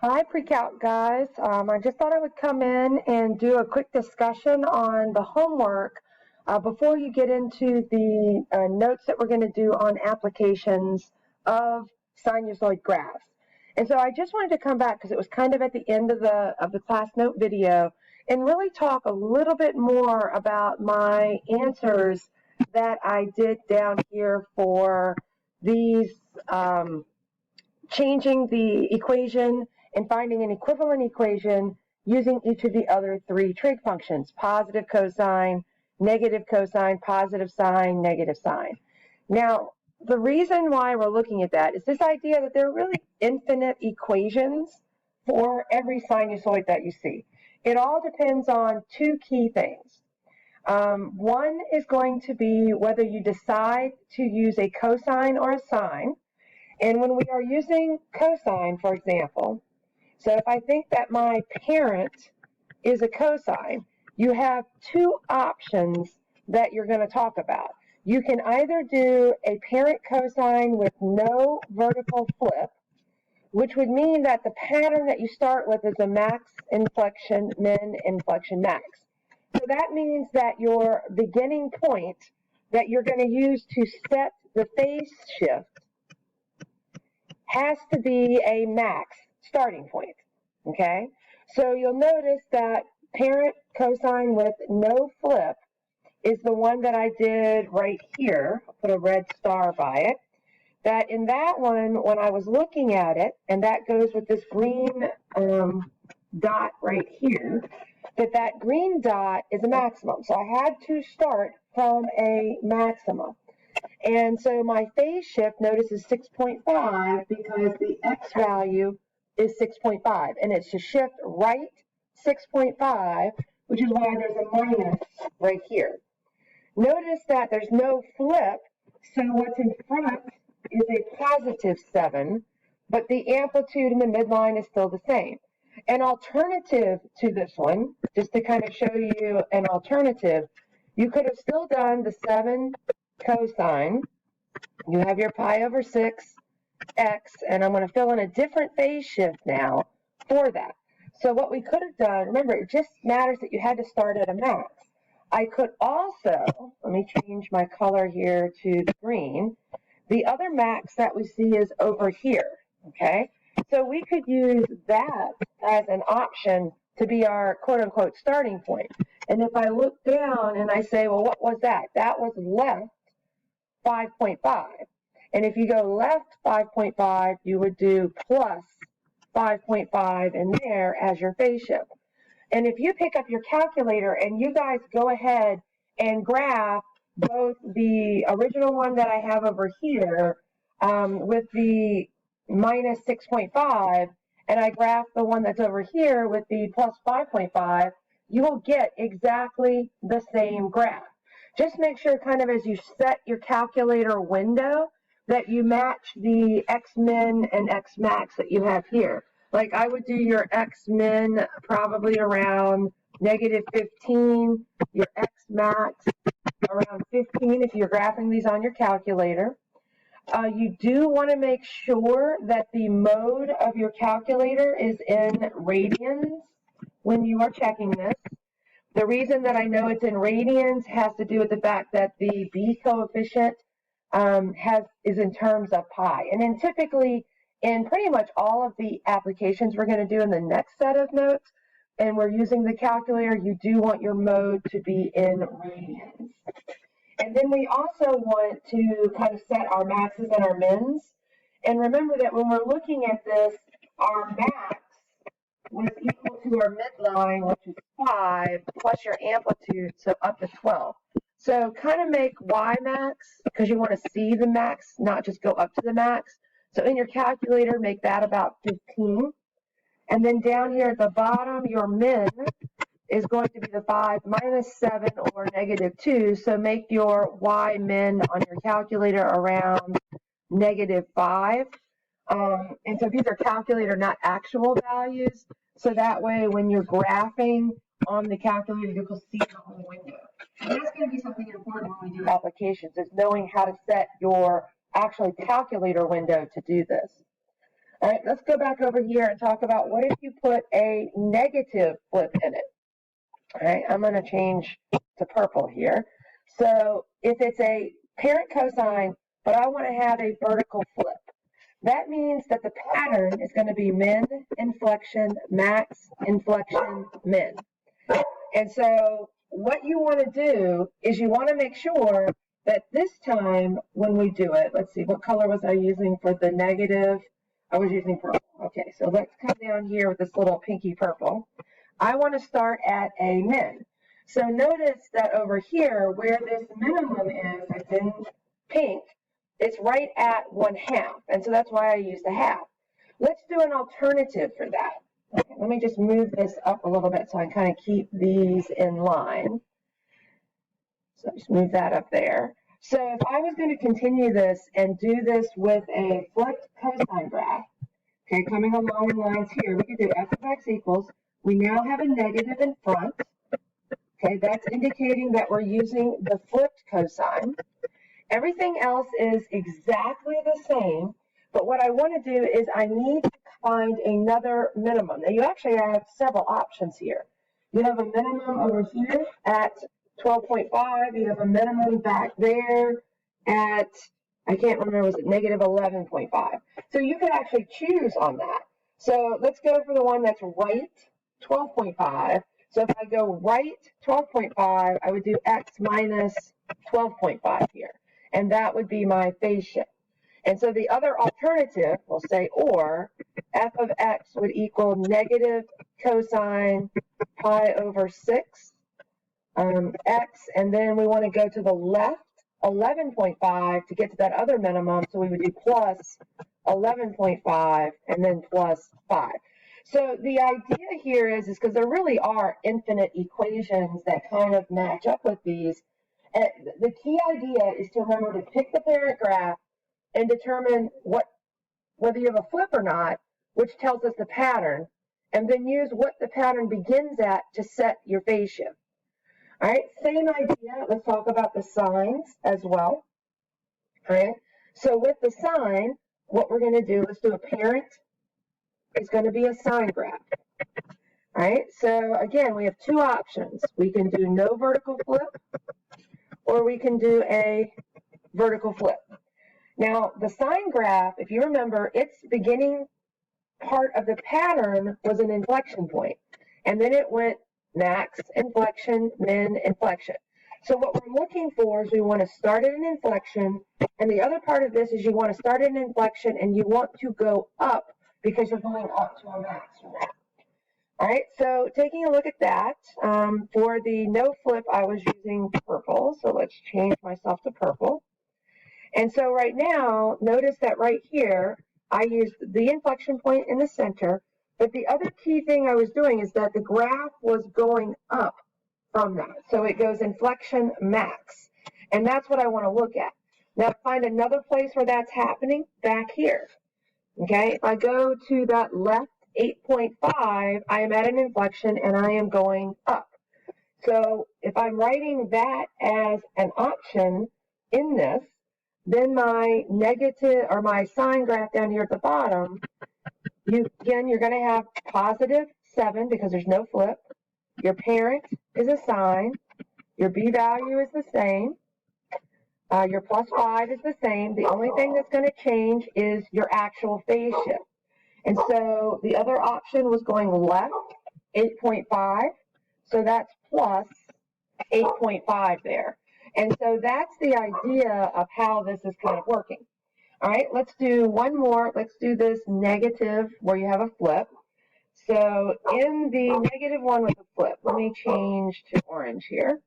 Hi, pre-calc guys. I just thought I would come in and do a quick discussion on the homework before you get into the notes that we're going to do on applications of sinusoid graphs. And so I just wanted to come back because it was kind of at the end of the class note video and really talk a little bit more about my answers that I did down here for these changing the equation and finding an equivalent equation using each of the other three trig functions: positive cosine, positive sine, negative sine. Now, the reason why we're looking at that is this idea that there are really infinite equations for every sinusoid that you see. It all depends on two key things. One is going to be whether you decide to use a cosine or a sine. And when we are using cosine, for example, so if I think that my parent is a cosine, you have two options that you're going to talk about. You can either do a parent cosine with no vertical flip, which would mean that the pattern that you start with is a max inflection, min inflection, max. So that means that your beginning point that you're going to use to set the phase shift has to be a max starting point, okay? So you'll notice that parent cosine with no flip is the one that I did right here. I'll put a red star by it. That in that one, when I was looking at it, and that goes with this green dot right here, that green dot is a maximum. So I had to start from a maximum. And so my phase shift, notice, is 6.5 because the x value is 6.5. And it's to shift right 6.5, which is why there's a minus right here. Notice that there's no flip, so what's in front is a positive 7, but the amplitude in the midline is still the same. An alternative to this one, just to kind of show you an alternative, you could have still done the 7 cosine. You have your pi over 6 x, and I'm going to fill in a different phase shift now for that. So what we could have done, remember, it just matters that you had to start at a max. I could also, let me change my color here to the green. The other max that we see is over here, okay? So we could use that as an option to be our quote-unquote starting point. And if I look down and I say, well, what was that? That was left 5.5. And if you go left 5.5, you would do plus 5.5 in there as your phase shift. And if you pick up your calculator and you guys go ahead and graph both the original one that I have over here with the minus 6.5, and I graph the one that's over here with the plus 5.5, you will get exactly the same graph. Just make sure kind of as you set your calculator window that you match the x min and x max that you have here. Like I would do your x min probably around negative 15, your x max around 15 if you're graphing these on your calculator. You do want to make sure that the mode of your calculator is in radians when you are checking this. The reason that I know it's in radians has to do with the fact that the B coefficient is in terms of pi. And then typically in pretty much all of the applications we're going to do in the next set of notes, and we're using the calculator, you do want your mode to be in radians. And then we also want to kind of set our maxes and our mins. And remember that when we're looking at this, our max was equal to our midline, which is 5, plus your amplitude, so up to 12. So kind of make y max, because you want to see the max, not just go up to the max. So in your calculator, make that about 15. And then down here at the bottom, your min is going to be the 5 minus 7 or negative 2. So make your y min on your calculator around negative 5. And so these are calculator, not actual values. So that way, when you're graphing on the calculator, you can see the whole window. And that's going to be something important when we do applications, is knowing how to set your actual calculator window to do this. All right, let's go back over here and talk about what if you put a negative flip in it. All right, I'm going to change to purple here. So if it's a parent cosine, but I want to have a vertical flip, that means that the pattern is going to be min, inflection, max, inflection, min. And so what you want to do is you want to make sure that this time when we do it, let's see, what color was I using for the negative? I was using purple. Okay, so let's come down here with this little pinky purple. I want to start at a min. So notice that over here, where this minimum is, it's in pink, it's right at 1/2. And so that's why I used a half. Let's do an alternative for that. Okay, let me just move this up a little bit so I kind of keep these in line. So just move that up there. So if I was going to continue this and do this with a flipped cosine graph, okay, coming along in lines here, we could do f of x equals, we now have a negative in front. Okay, that's indicating that we're using the flipped cosine. Everything else is exactly the same, but what I want to do is I need to find another minimum. Now, you actually have several options here. You have a minimum over here at 12.5. You have a minimum back there at, I can't remember, was it negative 11.5. So you could actually choose on that. So let's go for the one that's right 12.5. So if I go right 12.5, I would do x minus 12.5 here. And that would be my phase shift. And so the other alternative, we'll say or, f of x would equal negative cosine pi over 6 x, and then we want to go to the left 11.5 to get to that other minimum, so we would do plus 11.5 and then plus 5. So the idea here is because there really are infinite equations that kind of match up with these. And the key idea is to remember to pick the parent graph and determine whether you have a flip or not, which tells us the pattern, and then use what the pattern begins at to set your phase shift. All right, same idea. Let's talk about the signs as well. All right, so with the sign, what we're going to do, let's do a parent. It's going to be a sine graph. All right, so again, we have two options. We can do no vertical flip, or we can do a vertical flip. Now, the sine graph, if you remember, its beginning part of the pattern was an inflection point, and then it went max, inflection, min, inflection. So what we're looking for is we want to start at an inflection, and the other part of this is you want to start at an inflection and you want to go up because you're going up to a max from that. All right, so taking a look at that, for the no flip, I was using purple, so let's change myself to purple. And so right now, notice that right here, I used the inflection point in the center, but the other key thing I was doing is that the graph was going up from that. So it goes inflection max, and that's what I want to look at. Now find another place where that's happening, back here. Okay, if I go to that left 8.5, I am at an inflection and I am going up. So if I'm writing that as an option in this, then my negative or my sine graph down here at the bottom, you're going to have positive 7 because there's no flip. Your parent is a sine. Your B value is the same. Your plus 5 is the same. The only thing that's going to change is your actual phase shift. And so the other option was going left 8.5. So that's plus 8.5 there. And so that's the idea of how this is kind of working. All right, let's do one more. Let's do this negative where you have a flip. So in the negative one with a flip, let me change to orange here.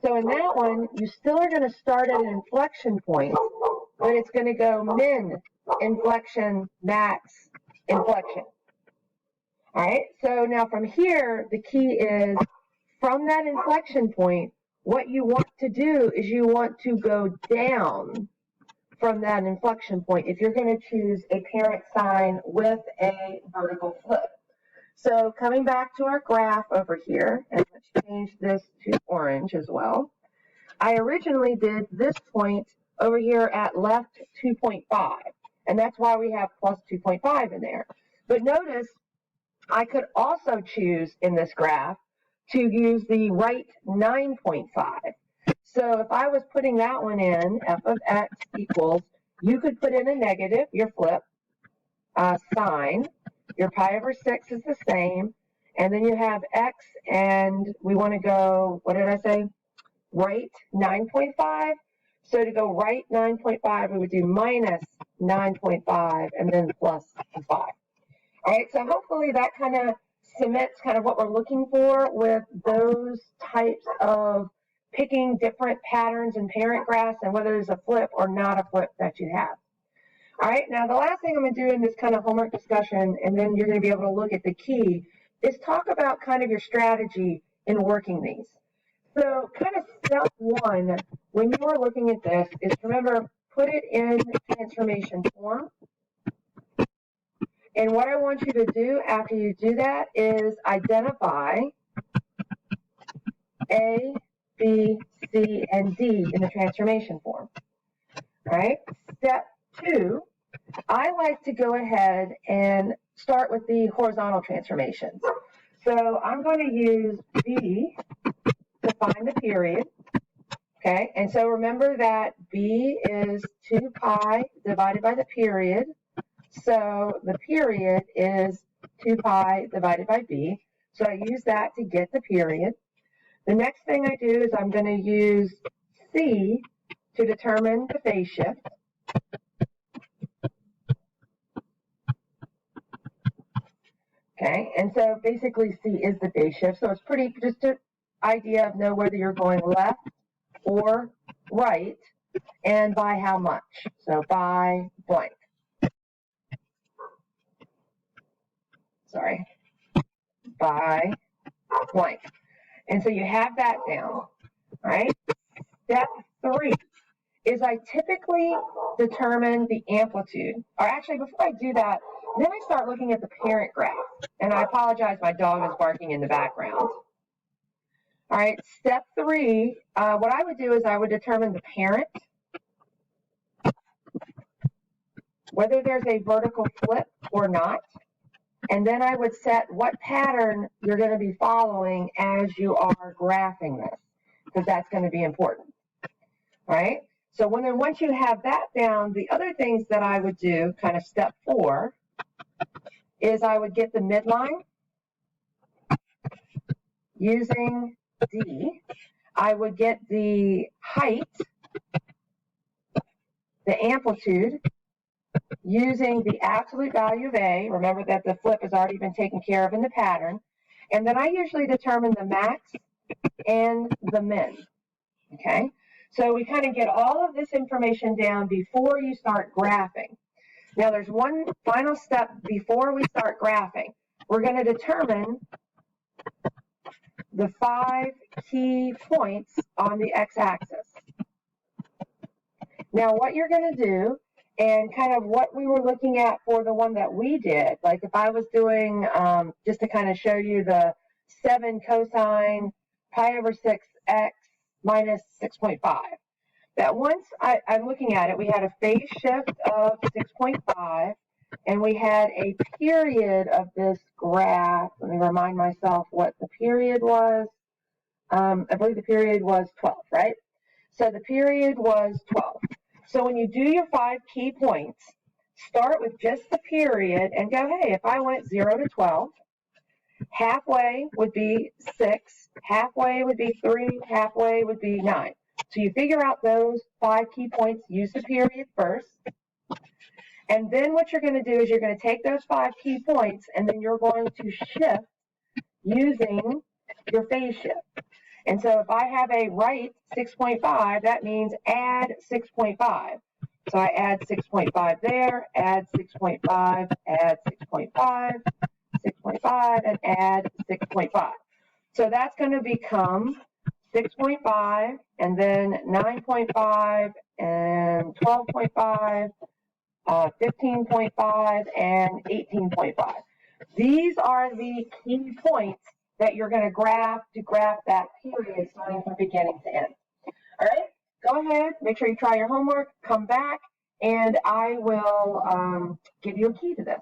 So in that one, you still are going to start at an inflection point, but it's going to go min, inflection, max, inflection. All right, so now from here, the key is from that inflection point, what you want to do is you want to go down from that inflection point if you're going to choose a parent sign with a vertical flip. So coming back to our graph over here, and let's change this to orange as well. I originally did this point over here at left 2.5. And that's why we have plus 2.5 in there. But notice I could also choose in this graph to use the right 9.5. So if I was putting that one in, f of x equals, you could put in a negative, your flip, sign. Your pi over 6 is the same. And then you have x, and we want to go, what did I say? Right 9.5. So to go right 9.5, we would do minus 9.5 and then plus 5. All right, so hopefully that kind of cements kind of what we're looking for with those types of picking different patterns in parent graphs and whether there's a flip or not a flip that you have. All right, now the last thing I'm going to do in this kind of homework discussion, and then you're going to be able to look at the key, is talk about kind of your strategy in working these. So kind of step one, when you are looking at this, is remember, put it in transformation form. And what I want you to do after you do that is identify A, B, C, and D in the transformation form. All right, step two, I like to go ahead and start with the horizontal transformations. So I'm going to use B to find the period. Okay, and so remember that B is 2 pi divided by the period. So the period is 2 pi divided by B. So I use that to get the period. The next thing I do is I'm going to use C to determine the phase shift. Okay, and so basically C is the phase shift. So it's pretty just an idea of know whether you're going left or right and by how much. So by blank. Sorry. By blank. And so you have that down, right? Step three is I typically determine the amplitude. Or actually, before I do that, then I start looking at the parent graph. And I apologize, my dog is barking in the background. All right, step three, what I would do is I would determine the parent, whether there's a vertical flip or not. And then I would set what pattern you're going to be following as you are graphing this, because that's going to be important. All right? So once you have that down, the other things that I would do, kind of step four, is I would get the midline using D. I would get the height, the amplitude, using the absolute value of A. Remember that the flip has already been taken care of in the pattern. And then I usually determine the max and the min. Okay? So we kind of get all of this information down before you start graphing. Now there's one final step before we start graphing. We're going to determine the 5 key points on the x-axis. Now what you're going to do, and kind of what we were looking at for the one that we did, like if I was doing, just to kind of show you the 7 cosine pi over 6x minus 6.5. That once I'm looking at it, we had a phase shift of 6.5, and we had a period of this graph. Let me remind myself what the period was. I believe the period was 12, right? So the period was 12. So when you do your 5 key points, start with just the period and go, hey, if I went 0 to 12, halfway would be 6, halfway would be 3, halfway would be 9. So you figure out those 5 key points, use the period first. And then what you're going to do is you're going to take those 5 key points and then you're going to shift using your phase shift. And so if I have a right 6.5, that means add 6.5. So I add 6.5 there, add 6.5, add 6.5, 6.5, and add 6.5. So that's going to become 6.5, and then 9.5, and 12.5, 15.5, and 18.5. These are the key points that you're going to graph that period starting from beginning to end. All right, go ahead, make sure you try your homework, come back, and I will give you a key to this.